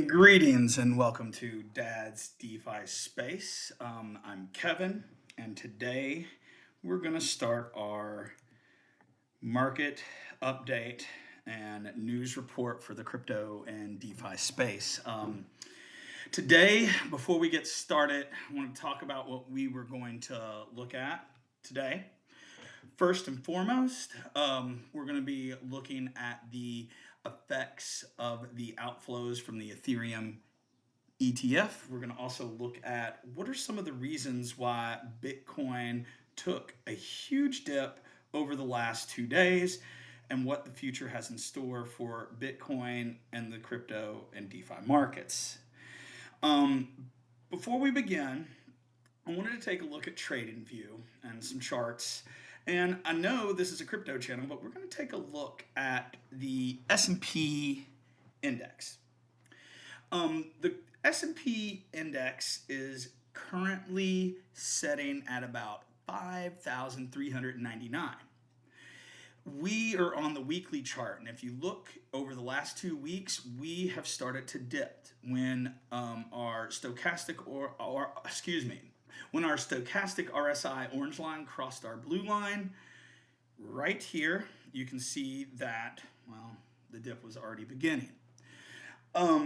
Greetings and welcome to Dad's DeFi Space. I'm Kevin, and today we're going to start our market update and news report for the crypto and DeFi space. Today, before we get started, I want to talk about what we were going to look at today. First and foremost, we're going to be looking at the effects of the outflows from the Ethereum ETF. We're going to also look at what are some of the reasons why Bitcoin took a huge dip over the last 2 days and what the future has in store for Bitcoin and the crypto and DeFi markets. Before we begin, I wanted to take a look at TradingView and some charts. And I know this is a crypto channel, but we're going to take a look at the S&P index. The S&P index is currently setting at about 5,399. We are on the weekly chart, and if you look over the last 2 weeks, we have started to dip when our stochastic when our stochastic RSI orange line crossed our blue line. Right here, you can see that, well, the dip was already beginning. A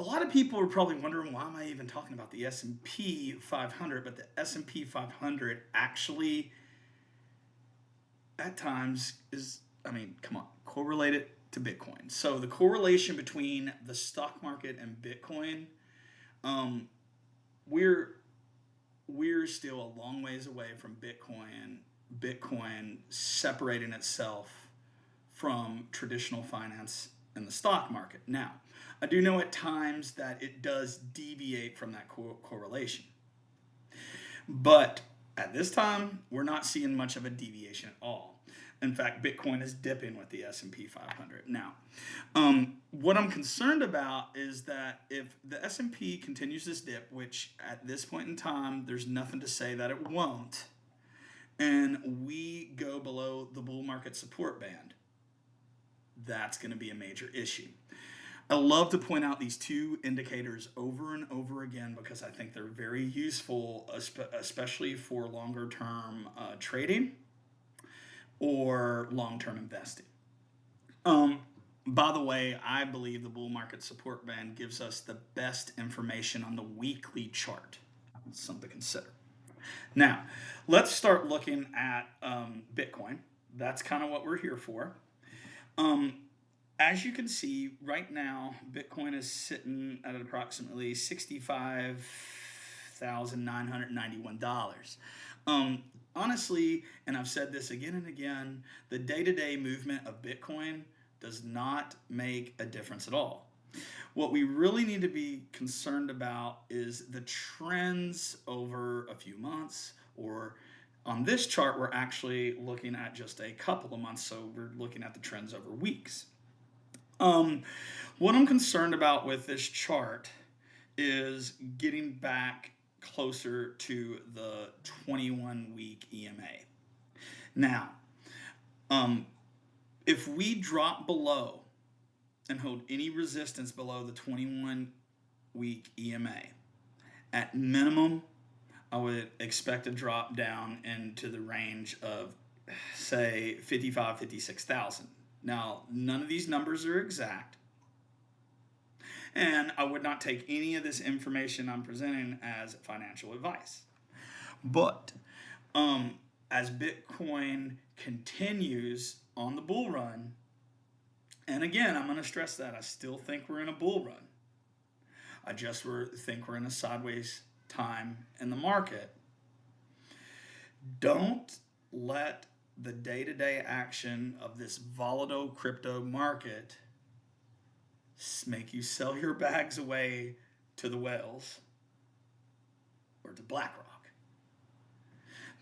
lot of people are probably wondering, why am I even talking about the S&P 500? But the S&P 500 actually, at times, is, come on, correlated to Bitcoin. So the correlation between the stock market and Bitcoin, we're still a long ways away from Bitcoin separating itself from traditional finance in the stock market. Now, I do know at times that it does deviate from that correlation. But at this time, we're not seeing much of a deviation at all. In fact, Bitcoin is dipping with the S&P 500. Now, what I'm concerned about is that if the S&P continues this dip, which at this point in time, there's nothing to say that it won't, and we go below the bull market support band, that's going to be a major issue. I love to point out these two indicators over and over again because I think they're very useful, especially for longer term trading or long-term investing. By the way, I believe the bull market support band gives us the best information on the weekly chart. Something to consider. Now, let's start looking at Bitcoin. That's kind of what we're here for. As you can see, right now, Bitcoin is sitting at approximately $65,991. Honestly, and I've said this again and again, the day-to-day movement of Bitcoin does not make a difference at all. What we really need to be concerned about is the trends over a few months, or on this chart, we're actually looking at just a couple of months, so we're looking at the trends over weeks. What I'm concerned about with this chart is getting back closer to the 21-week EMA. Now, if we drop below and hold any resistance below the 21-week EMA, at minimum, I would expect a drop down into the range of, say, 55, 56,000. Now, none of these numbers are exact, and I would not take any of this information I'm presenting as financial advice. But as Bitcoin continues on the bull run, and again, I'm going to stress that I still think we're in a bull run. I just think we're in a sideways time in the market. Don't let the day-to-day action of this volatile crypto market make you sell your bags away to the whales or to BlackRock.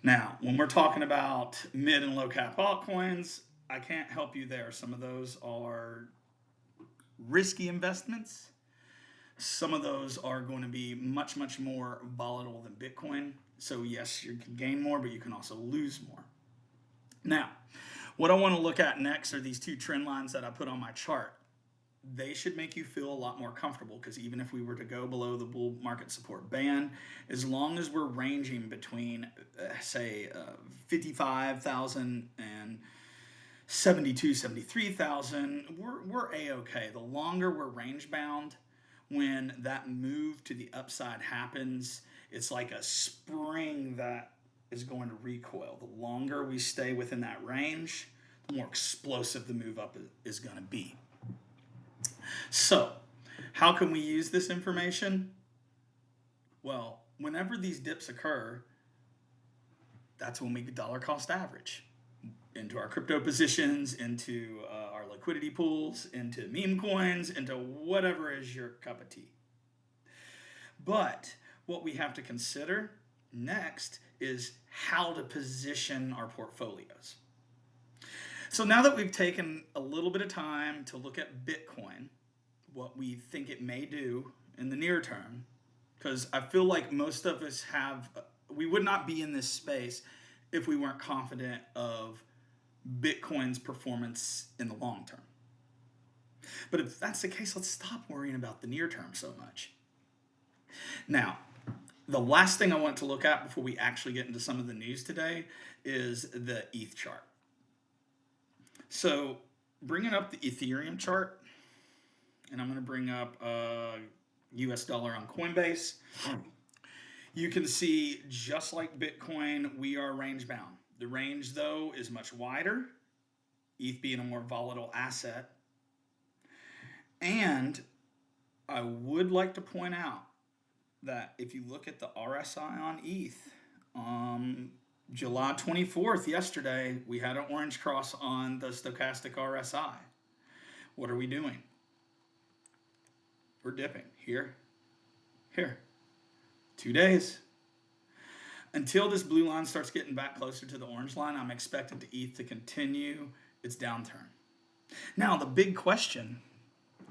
Now, when we're talking about mid and low cap altcoins, I can't help you there. Some of those are risky investments. Some of those are going to be much, much more volatile than Bitcoin. So yes, you can gain more, but you can also lose more. Now, what I want to look at next are these two trend lines that I put on my chart. They should make you feel a lot more comfortable, because even if we were to go below the bull market support band, as long as we're ranging between, say, 55,000 and 72, 73,000, we're A-okay. The longer we're range bound, when that move to the upside happens, it's like a spring that is going to recoil. The longer we stay within that range, the more explosive the move up is going to be. So, how can we use this information? Well, whenever these dips occur, that's when we dollar cost average into our crypto positions, into our liquidity pools, into meme coins, into whatever is your cup of tea. But what we have to consider next is how to position our portfolios. So now that we've taken a little bit of time to look at Bitcoin, what we think it may do in the near term, because I feel like most of us we would not be in this space if we weren't confident of Bitcoin's performance in the long term. But if that's the case, let's stop worrying about the near term so much. Now, the last thing I want to look at before we actually get into some of the news today is the ETH chart. So bringing up the Ethereum chart, and I'm going to bring up US dollar on Coinbase. You can see, just like Bitcoin, we are range bound. The range, though, is much wider, ETH being a more volatile asset. And I would like to point out that if you look at the RSI on ETH, July 24th, yesterday, we had an orange cross on the stochastic RSI. What are we doing? We're dipping here, here. 2 days. Until this blue line starts getting back closer to the orange line, I'm expecting the ETH to continue its downturn. Now, the big question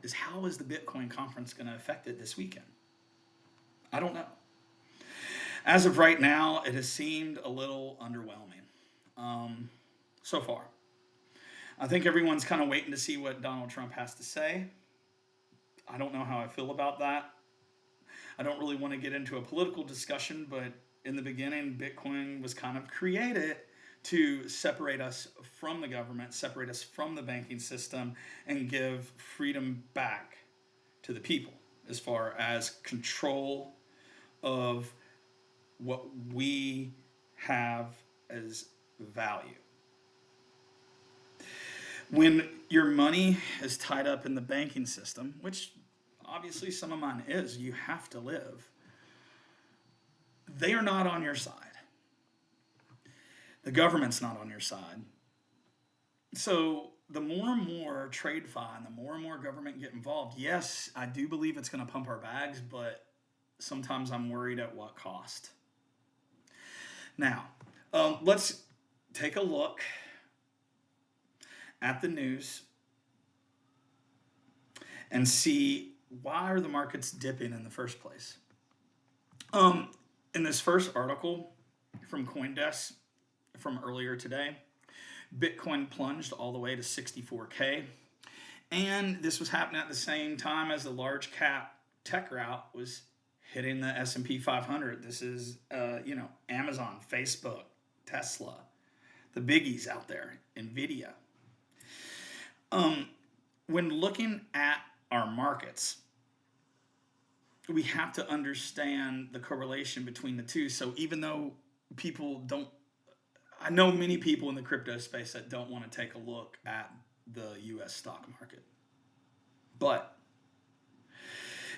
is, how is the Bitcoin conference going to affect it this weekend? I don't know. As of right now, it has seemed a little underwhelming so far. I think everyone's kind of waiting to see what Donald Trump has to say. I don't know how I feel about that. I don't really want to get into a political discussion, but in the beginning, Bitcoin was kind of created to separate us from the government, separate us from the banking system, and give freedom back to the people as far as control of what we have as value. When your money is tied up in the banking system, which obviously some of mine is, you have to live, they are not on your side. The government's not on your side. So the more and more TradeFi and the more and more government get involved, yes, I do believe it's going to pump our bags, but sometimes I'm worried at what cost. Now, let's take a look at the news and see, why are the markets dipping in the first place? In this first article from CoinDesk from earlier today, Bitcoin plunged all the way to 64K. And this was happening at the same time as the large cap tech rout was hitting the S&P 500. This is, Amazon, Facebook, Tesla, the biggies out there, NVIDIA. When looking at our markets, we have to understand the correlation between the two. So even though I know many people in the crypto space that don't want to take a look at the US stock market. But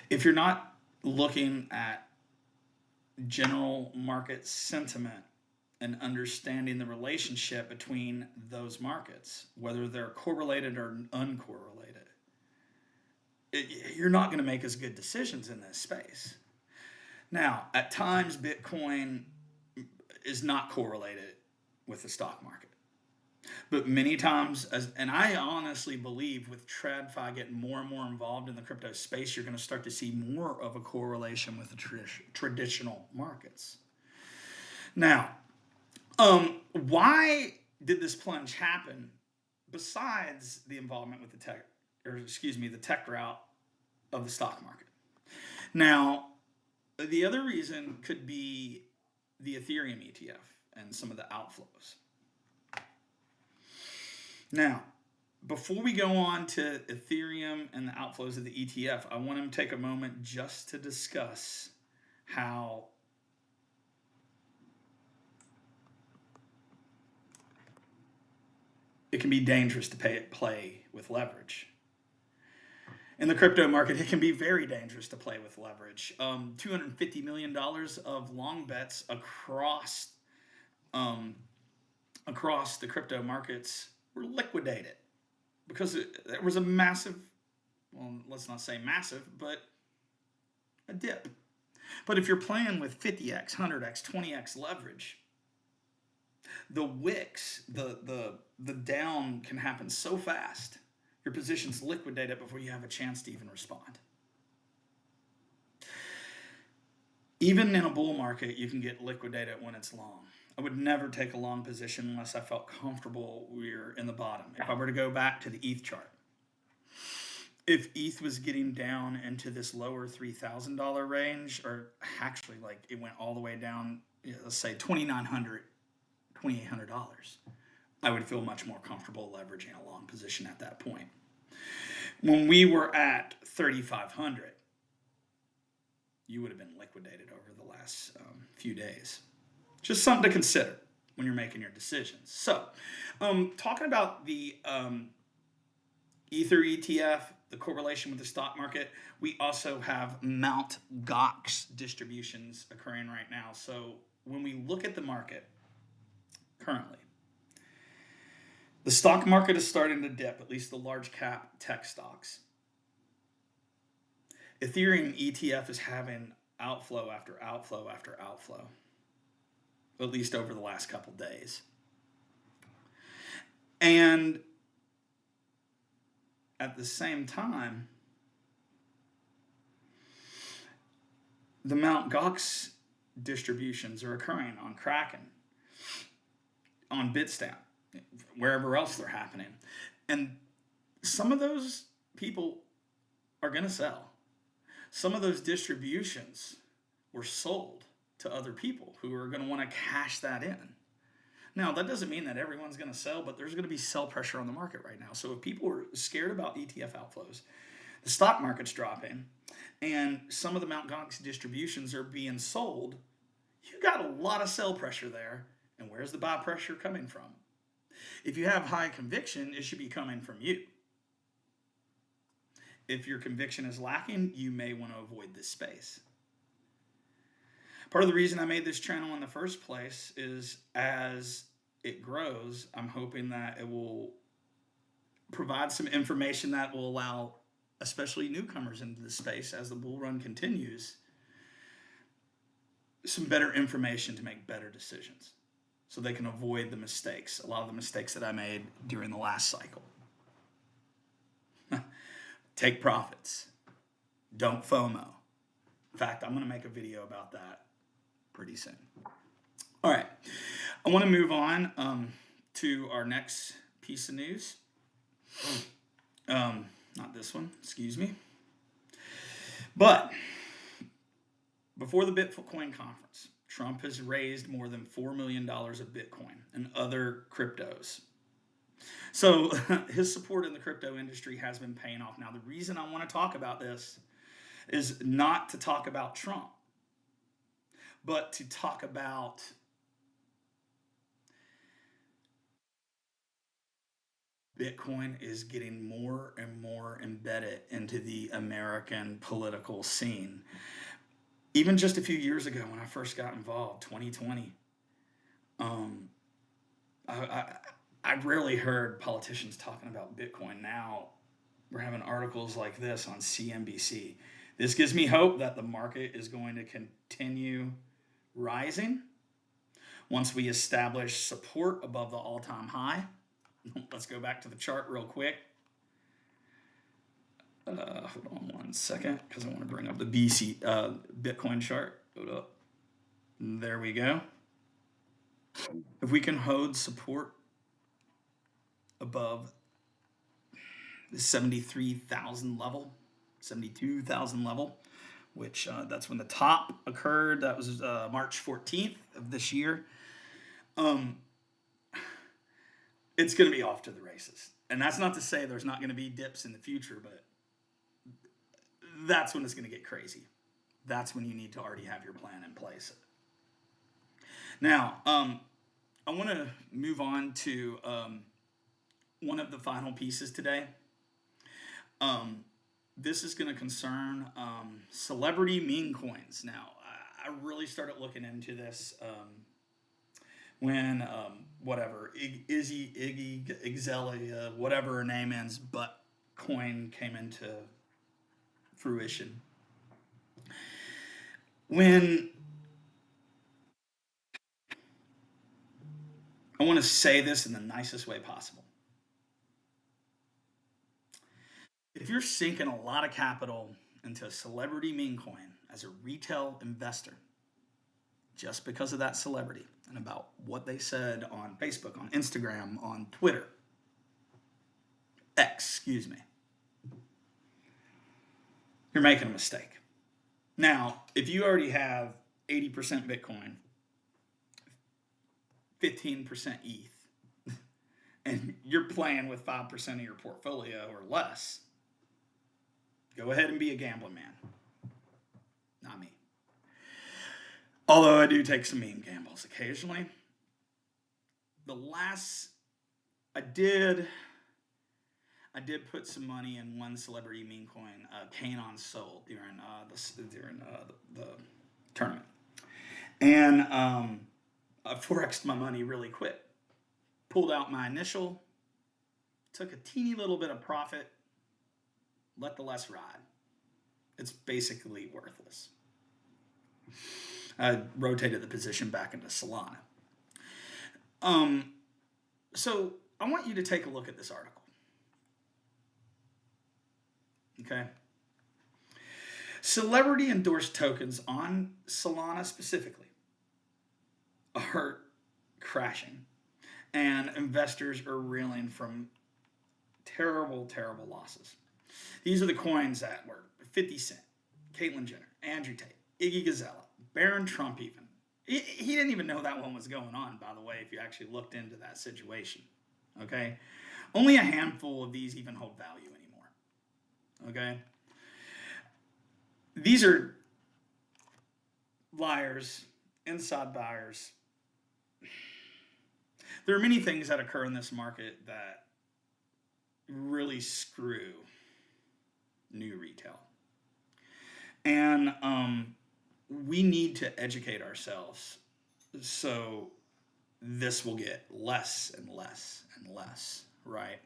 if you're not looking at general market sentiment and understanding the relationship between those markets, whether they're correlated or uncorrelated, you're not going to make as good decisions in this space. Now, at times, Bitcoin is not correlated with the stock market. But many times, and I honestly believe with TradFi getting more and more involved in the crypto space, you're going to start to see more of a correlation with the traditional markets. Now, why did this plunge happen besides the involvement with the tech route of the stock market? Now, the other reason could be the Ethereum ETF and some of the outflows. Now, before we go on to Ethereum and the outflows of the ETF, I want to take a moment just to discuss how it can be dangerous to play with leverage. In the crypto market, it can be very dangerous to play with leverage. $250 million of long bets across the crypto markets were liquidated because there was a massive, well, let's not say massive, but a dip. But if you're playing with 50x, 100x, 20x leverage, the wicks, the down can happen so fast, your position's liquidated before you have a chance to even respond. Even in a bull market, you can get liquidated when it's long. I would never take a long position unless I felt comfortable we're in the bottom. If I were to go back to the ETH chart, if ETH was getting down into this lower $3,000 range, or actually like it went all the way down, let's say $2,900, $2,800, I would feel much more comfortable leveraging a long position at that point. When we were at 3,500, you would have been liquidated over the last few days. Just something to consider when you're making your decisions. So, talking about the Ether ETF, the correlation with the stock market, we also have Mt. Gox distributions occurring right now. So, when we look at the market currently, the stock market is starting to dip, at least the large cap tech stocks. Ethereum ETF is having outflow after outflow after outflow, at least over the last couple days. And at the same time, the Mt. Gox distributions are occurring on Kraken, on Bitstamp, wherever else they're happening. And some of those people are going to sell. Some of those distributions were sold to other people who are going to want to cash that in. Now, that doesn't mean that everyone's going to sell, but there's going to be sell pressure on the market right now. So if people are scared about ETF outflows, the stock market's dropping, and some of the Mt. Gox distributions are being sold, you got a lot of sell pressure there. And where's the buy pressure coming from? If you have high conviction, it should be coming from you. If your conviction is lacking, you may want to avoid this space. Part of the reason I made this channel in the first place is as it grows, I'm hoping that it will provide some information that will allow especially newcomers into the space as the bull run continues, some better information to make better decisions so they can avoid the mistakes, a lot of the mistakes that I made during the last cycle. Take profits. Don't FOMO. In fact, I'm going to make a video about that pretty soon. All right. I want to move on to our next piece of news. Not this one, excuse me. But before the Bitcoin Conference, Trump has raised more than $4 million of Bitcoin and other cryptos. So his support in the crypto industry has been paying off. Now, the reason I want to talk about this is not to talk about Trump, but to talk about Bitcoin is getting more and more embedded into the American political scene. Even just a few years ago when I first got involved, 2020, I rarely heard politicians talking about Bitcoin. Now we're having articles like this on CNBC. This gives me hope that the market is going to continue rising. Once we establish support above the all-time high, let's go back to the chart real quick. Hold on one second, because I want to bring up the Bitcoin chart. Hold up. There we go. If we can hold support above the 73,000 level, 72,000 level, which that's when the top occurred. That was March 14th of this year. It's going to be off to the races. And that's not to say there's not going to be dips in the future, but that's when it's going to get crazy. That's when you need to already have your plan in place. Now, I want to move on to one of the final pieces today. This is going to concern celebrity meme coins. Now, I really started looking into this when Iggy Azalea, whatever her name is, but coin came into fruition. When I want to say this in the nicest way possible. If you're sinking a lot of capital into a celebrity meme coin as a retail investor, just because of that celebrity and about what they said on Facebook, on Instagram, on Twitter, excuse me, you're making a mistake. Now, if you already have 80% Bitcoin, 15% ETH, and you're playing with 5% of your portfolio or less, go ahead and be a gambling man. Not me. Although I do take some meme gambles occasionally. I did put some money in one celebrity meme coin, Canon Soul, during the tournament. And I forexed my money really quick. Pulled out my initial, took a teeny little bit of profit, let the less ride. It's basically worthless. I rotated the position back into Solana. So I want you to take a look at this article. Okay. Celebrity endorsed tokens on Solana specifically are crashing, and investors are reeling from terrible, terrible losses. These are the coins that were 50 Cent, Caitlyn Jenner, Andrew Tate, Iggy Azalea, Barron Trump even. He didn't even know that one was going on, by the way, if you actually looked into that situation. Okay? Only a handful of these even hold value anymore. Okay? These are liars, inside buyers. There are many things that occur in this market that really screw new retail. And we need to educate ourselves so this will get less and less and less, right?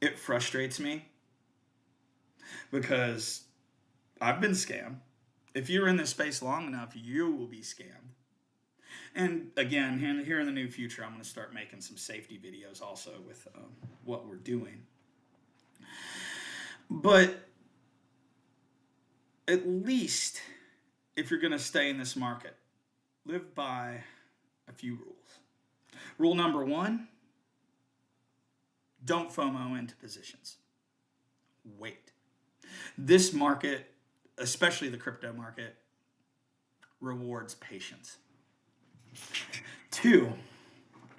It frustrates me because I've been scammed. If you're in this space long enough, you will be scammed. And again, here in the near future, I'm going to start making some safety videos also with what we're doing. But at least if you're going to stay in this market, live by a few rules. Rule number one, don't FOMO into positions. Wait. This market, especially the crypto market, rewards patience. Two,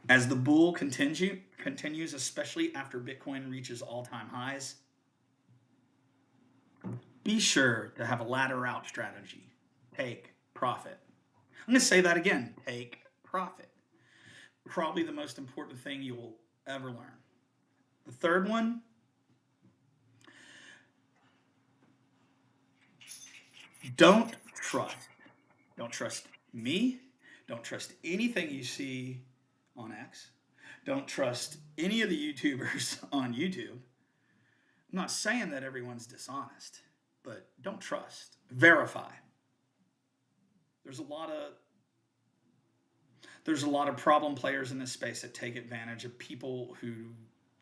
as the bull continues, especially after Bitcoin reaches all-time highs, be sure to have a ladder out strategy. Take profit. I'm going to say that again. Take profit. Probably the most important thing you will ever learn. The third one, don't trust. Don't trust me. Don't trust anything you see on X. Don't trust any of the YouTubers on YouTube. I'm not saying that everyone's dishonest, but don't trust. Verify. there's a lot of problem players in this space that take advantage of people who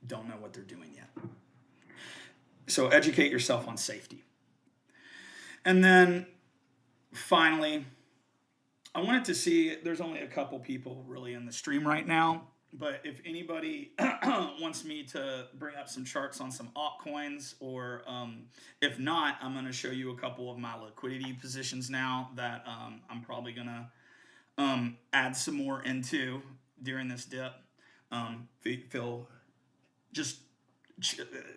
don't know what they're doing yet. So educate yourself on safety. And then finally, I wanted to see, there's only a couple people really in the stream right now, but if anybody wants me to bring up some charts on some altcoins, or if not, I'm going to show you a couple of my liquidity positions now that I'm probably going to add some more into during this dip. Phil, just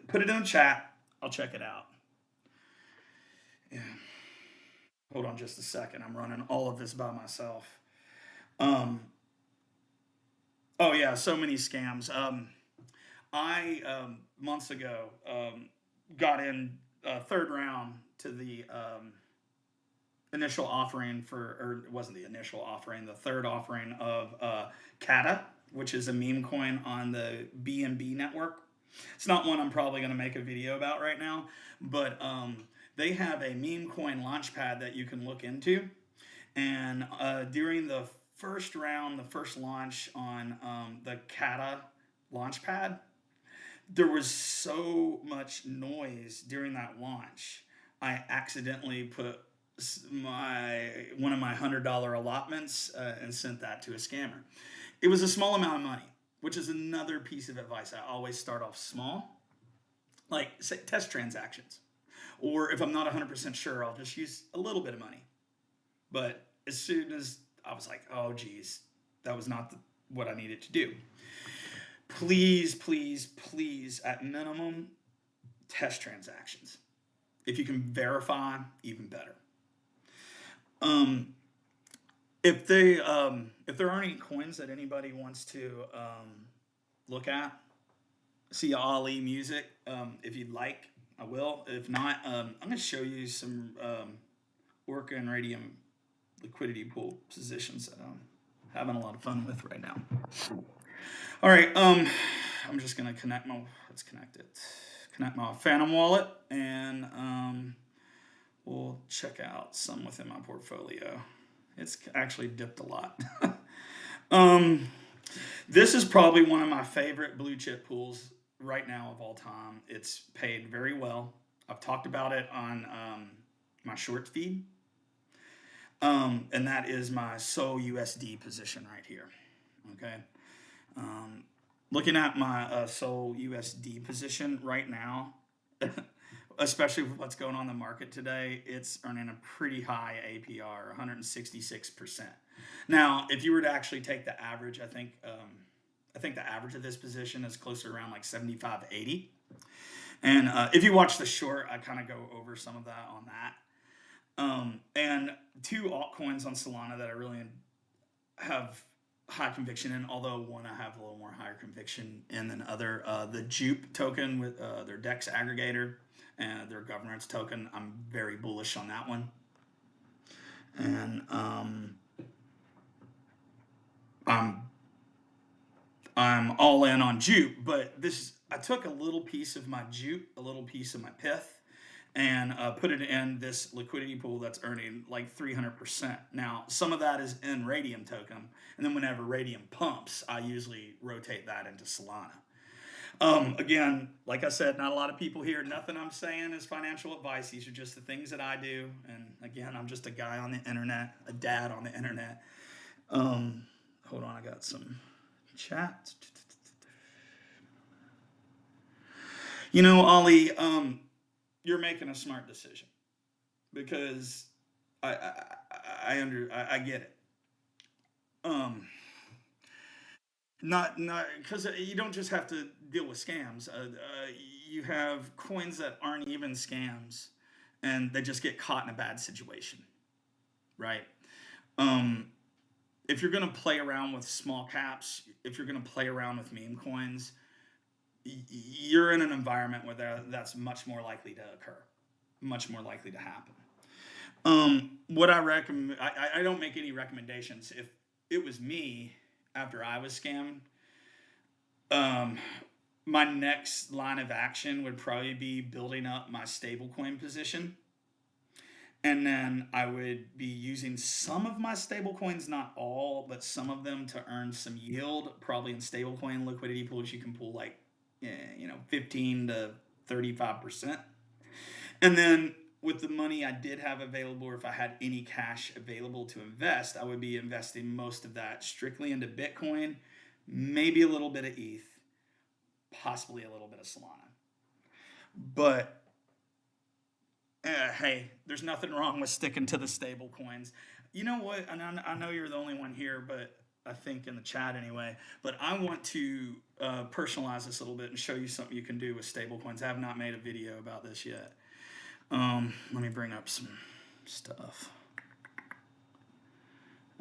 put it in the chat. I'll check it out. Yeah. Hold on just a second. I'm running all of this by myself. Oh yeah, so many scams. I months ago got in third round to the initial offering for, or it wasn't the initial offering, the third offering of Kata, which is a meme coin on the BNB network. It's not one I'm probably going to make a video about right now, but they have a meme coin launchpad that you can look into. And during the first round, the first launch on the Kata launchpad, there was so much noise during that launch. I accidentally put one of my $100 allotments and sent that to a scammer. It was a small amount of money, which is another piece of advice. I always start off small, like say, test transactions. Or if I'm not 100% sure, I'll just use a little bit of money. But as soon as I was like, oh geez, that was not what I needed to do. Please, please, please, at minimum, test transactions. If you can verify, even better. If there are any coins that anybody wants to look at, see Ali music, if you'd like, I will. If not, I'm going to show you some Orca and Radium liquidity pool positions that I'm having a lot of fun with right now. All right, I'm just going to connect my Phantom wallet, and we'll check out some within my portfolio. It's actually dipped a lot. This is probably one of my favorite blue chip pools right now of all time. It's paid very well. I've talked about it on my short feed. And that is my SOL USD position right here. Okay. Looking at my SOL USD position right now, especially with what's going on in the market today, it's earning a pretty high APR, 166%. Now, if you were to actually take the average, I think the average of this position is closer around like 75, 80. And if you watch the short, I kind of go over some of that on that. And two altcoins on Solana that I really have high conviction in, although one I have a little more higher conviction in than other. The Jupe token with their DEX aggregator and their governance token, I'm very bullish on that one. And I'm all in on Jupe, but I took a little piece of my Jupe, a little piece of my Pith, and put it in this liquidity pool that's earning like 300%. Now, some of that is in Radium token, and then whenever Radium pumps, I usually rotate that into Solana. Again, like I said, not a lot of people here. Nothing I'm saying is financial advice. These are just the things that I do. And again, I'm just a guy on the internet, a dad on the internet. Hold on, I got some chat. You know, Ollie, you're making a smart decision because I get it. Not because you don't just have to deal with scams. You have coins that aren't even scams, and they just get caught in a bad situation, right? If you're going to play around with small caps, if you're going to play around with meme coins, you're in an environment where that's much more likely to occur, much more likely to happen. What I recommend, I don't make any recommendations. If it was me after I was scammed, my next line of action would probably be building up my stablecoin position And then I would be using some of my stable coins, not all, but some of them to earn some yield. Probably in stablecoin liquidity pools, you can pull like, 15 to 35%. And then with the money I did have available, or if I had any cash available to invest, I would be investing most of that strictly into Bitcoin, maybe a little bit of ETH, possibly a little bit of Solana. But hey, there's nothing wrong with sticking to the stable coins. You know what? And I know you're the only one here, but I think in the chat anyway. But I want to personalize this a little bit and show you something you can do with stable coins. I have not made a video about this yet. Let me bring up some stuff.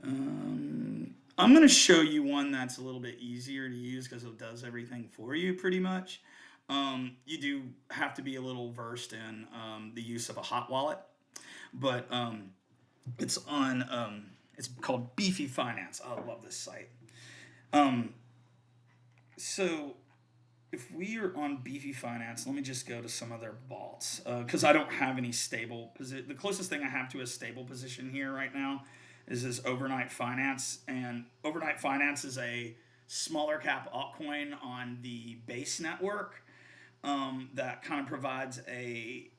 I'm going to show you one that's a little bit easier to use because it does everything for you pretty much. You do have to be a little versed in the use of a hot wallet, but it's on. It's called Beefy Finance. I love this site. So if we are on Beefy Finance, let me just go to some of their vaults because I don't have any stable position. The closest thing I have to a stable position here right now is this Overnight Finance, and Overnight Finance is a smaller cap altcoin on the Base network that kind of provides a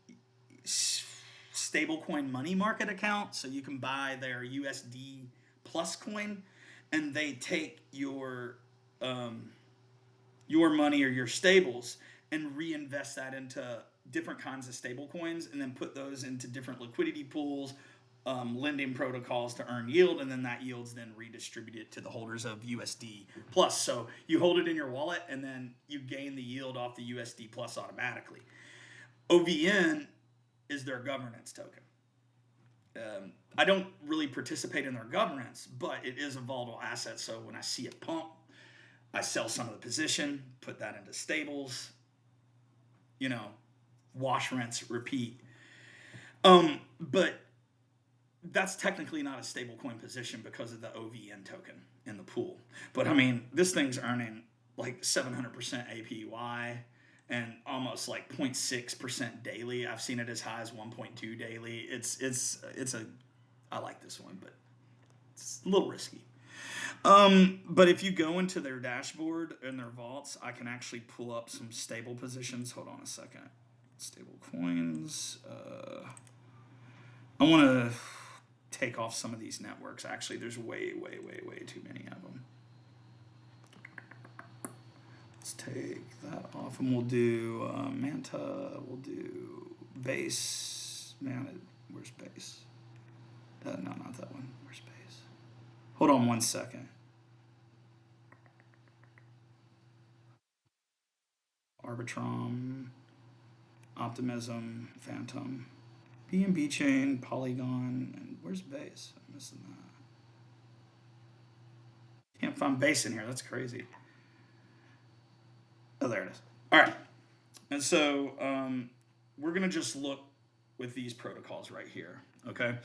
stablecoin money market account, so you can buy their USD plus coin, and they take your money or your stables and reinvest that into different kinds of stable coins, and then put those into different liquidity pools, lending protocols to earn yield, and then that yield's then redistributed to the holders of USD plus. So you hold it in your wallet, and then you gain the yield off the USD plus automatically. OVN is their governance token. I don't really participate in their governance, but it is a volatile asset. So when I see it pump, I sell some of the position, put that into stables, wash, rinse, repeat. But that's technically not a stable coin position because of the OVN token in the pool. But I mean, this thing's earning like 700% APY and almost like 0.6% daily. I've seen it as high as 1.2 daily. I like this one, but it's a little risky. But if you go into their dashboard and their vaults, I can actually pull up some stable positions. Hold on a second. Stable coins. I want to take off some of these networks. Actually, there's way too many of them. Let's take that off, and we'll do Manta. We'll do Base. Man, where's Base? No, not that one. Where's Base? Hold on one second. Arbitrum, Optimism, Phantom, BNB Chain, Polygon, and where's Base? I'm missing that. Can't find Base in here. That's crazy. Oh, there it is. All right. And so we're going to just look with these protocols right here. Okay.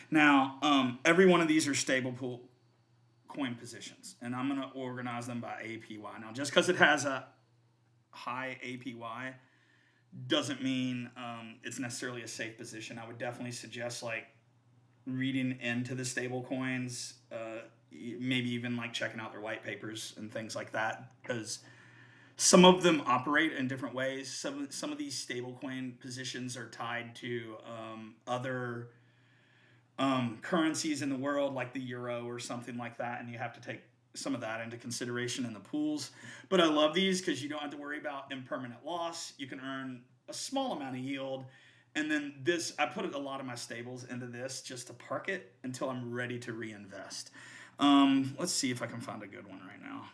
Now, every one of these are stable pool coin positions, and I'm going to organize them by APY. Now, just because it has a high APY doesn't mean it's necessarily a safe position. I would definitely suggest like reading into the stable coins, maybe even like checking out their white papers and things like that, because some of them operate in different ways. Some of these stablecoin positions are tied to other currencies in the world, like the euro or something like that, and you have to take some of that into consideration in the pools. But I love these because you don't have to worry about impermanent loss. You can earn a small amount of yield. And then this, I put a lot of my stables into this just to park it until I'm ready to reinvest. Let's see if I can find a good one right now.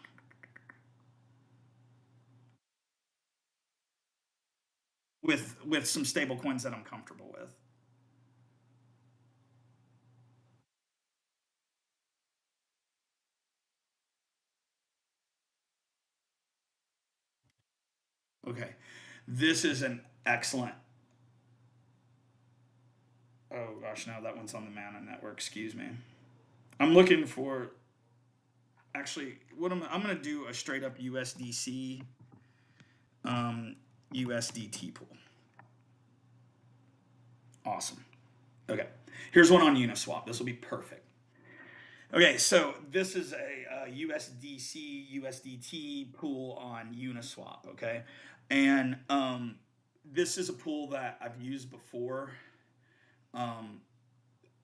With some stable coins that I'm comfortable with. Okay, this is an excellent. Oh gosh, no, that one's on the Mana network. Excuse me. I'm looking for. Actually, I'm going to do a straight up USDC, USDT pool. Awesome. Okay, here's one on Uniswap. This will be perfect. Okay, so this is a USDC USDT pool on Uniswap. Okay, and this is a pool that I've used before. Um,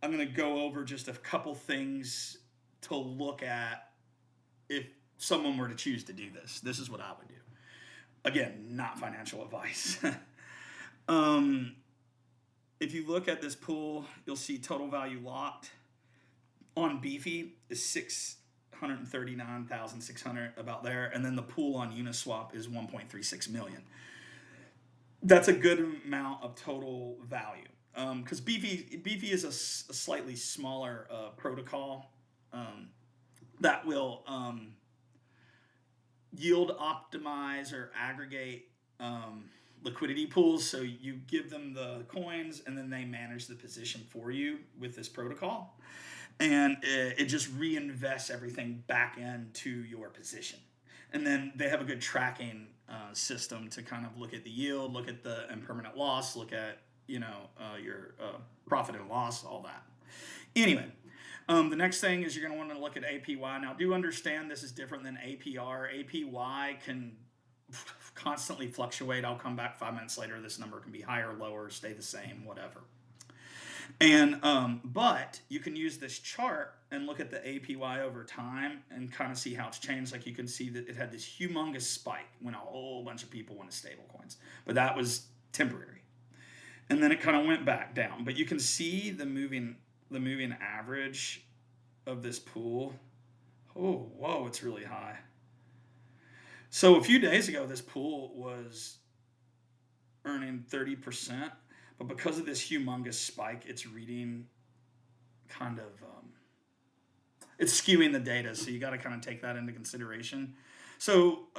I'm going to go over just a couple things to look at if someone were to choose to do this. This is what I would do. Again, not financial advice. um, if you look at this pool, you'll see total value locked on Beefy is 639,600, about there, and then the pool on Uniswap is 1.36 million. That's a good amount of total value, because Beefy is a slightly smaller protocol that will yield optimize or aggregate liquidity pools. So you give them the coins and then they manage the position for you with this protocol, and it just reinvests everything back into your position. And then they have a good tracking system to kind of look at the yield, look at the impermanent loss, look at your profit and loss, all that. Anyway, the next thing is you're going to want to look at APY. Now, do understand this is different than APR. APY can constantly fluctuate. I'll come back 5 minutes later. This number can be higher, lower, stay the same, whatever. And but you can use this chart and look at the APY over time and kind of see how it's changed. Like you can see that it had this humongous spike when a whole bunch of people went to stable coins, but that was temporary. And then it kind of went back down. But you can see the moving average of this pool. Oh, whoa, it's really high. So a few days ago, this pool was earning 30%, but because of this humongous spike, it's reading kind of, it's skewing the data. So you got to kind of take that into consideration. So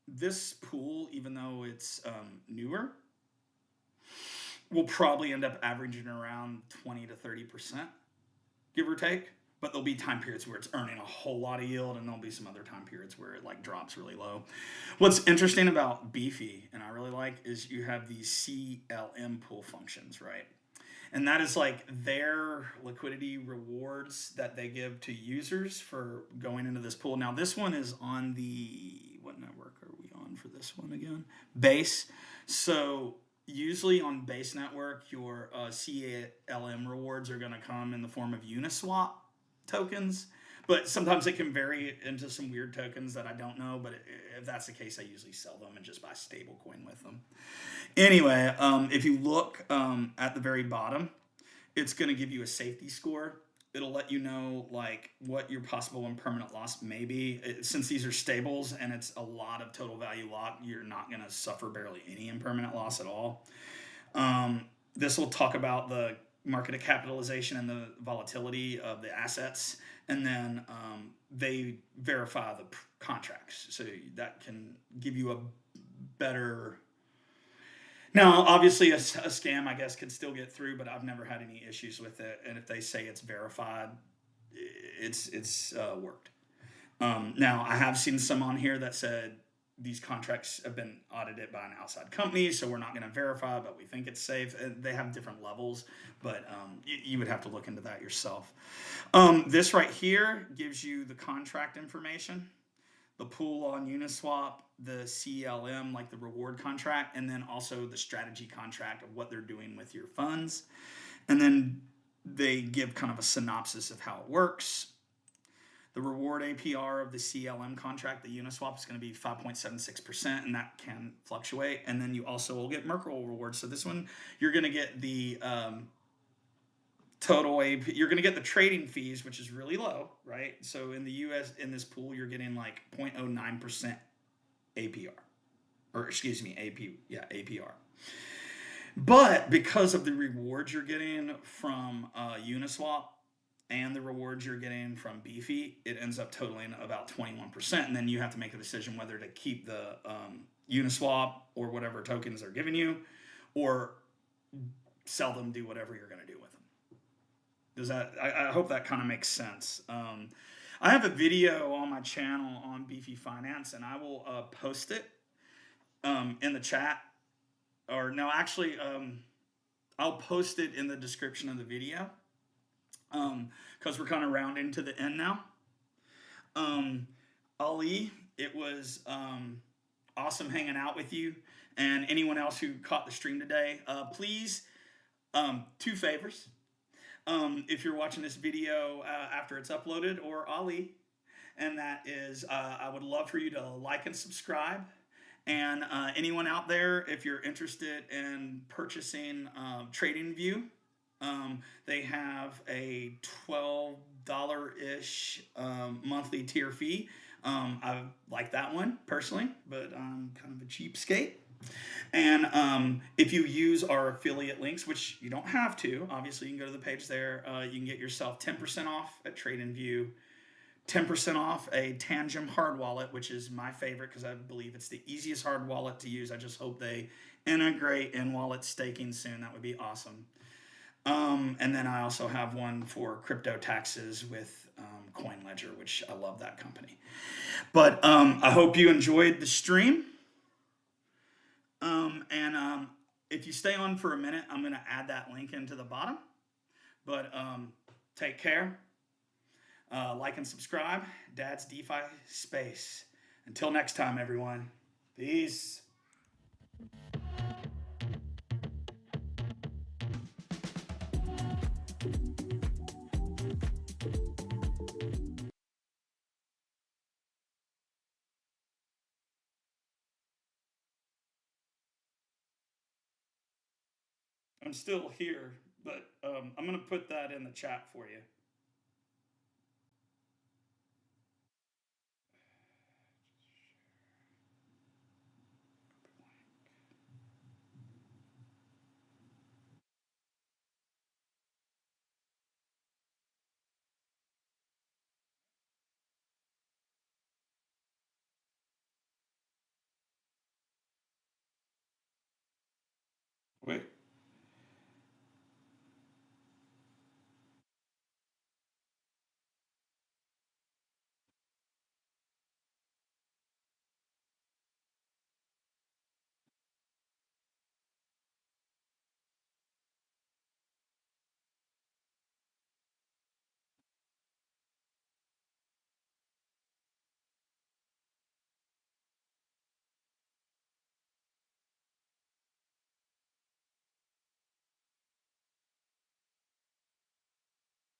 this pool, even though it's newer, will probably end up averaging around 20 to 30%, give or take. But there'll be time periods where it's earning a whole lot of yield, and there'll be some other time periods where it like drops really low. What's interesting about Beefy, and I really like, is you have these CLM pool functions, right? And that is like their liquidity rewards that they give to users for going into this pool. Now, this one is on the, what network are we on for this one again? Base. So usually on Base Network, your CLM rewards are going to come in the form of Uniswap tokens, but sometimes it can vary into some weird tokens that I don't know. But if that's the case, I usually sell them and just buy stablecoin with them. Anyway, if you look at the very bottom, it's going to give you a safety score. It'll let you know like what your possible impermanent loss may be. Since these are stables and it's a lot of total value lock, you're not going to suffer barely any impermanent loss at all. This will talk about the market capitalization and the volatility of the assets, and then they verify the contracts, so that can give you a better. Now, obviously, a scam, I guess, can still get through, but I've never had any issues with it. And if they say it's verified, it's worked. Now, I have seen some on here that said these contracts have been audited by an outside company, so we're not going to verify, but we think it's safe. They have different levels, but you would have to look into that yourself. This right here gives you the contract information, the pool on Uniswap, the CLM, like the reward contract, and then also the strategy contract of what they're doing with your funds. And then they give kind of a synopsis of how it works. The reward APR of the CLM contract, the Uniswap, is going to be 5.76%, and that can fluctuate. And then you also will get Merkle rewards. So this one, you're going to get the total AP. You're going to get the trading fees, which is really low, right? So in the US, in this pool, you're getting like 0.09% APR, or excuse me, APR. But because of the rewards you're getting from Uniswap and the rewards you're getting from Beefy, it ends up totaling about 21%. And then you have to make a decision whether to keep the Uniswap or whatever tokens they're giving you, or sell them, do whatever you're going to do with them. Does that? I hope that kind of makes sense. I have a video on my channel on Beefy Finance, and I will post it in the chat. Or no, actually, I'll post it in the description of the video because we're kind of rounding to the end now. Ali, it was awesome hanging out with you. And anyone else who caught the stream today, please, two favors. If you're watching this video after it's uploaded, or Ali, and that is I would love for you to like and subscribe. And anyone out there, if you're interested in purchasing TradingView, they have a $12-ish monthly tier fee. I like that one personally, but I'm kind of a cheapskate. And if you use our affiliate links, which you don't have to, obviously you can go to the page there. You can get yourself 10% off at TradingView, 10% off a Tangem hard wallet, which is my favorite because I believe it's the easiest hard wallet to use. I just hope they integrate in wallet staking soon. That would be awesome. And then I also have one for crypto taxes with CoinLedger, which I love that company. But I hope you enjoyed the stream. And if you stay on for a minute, I'm going to add that link into the bottom. But take care. Like and subscribe. Dad's DeFi Space. Until next time, everyone. Peace. I'm still here, but I'm going to put that in the chat for you.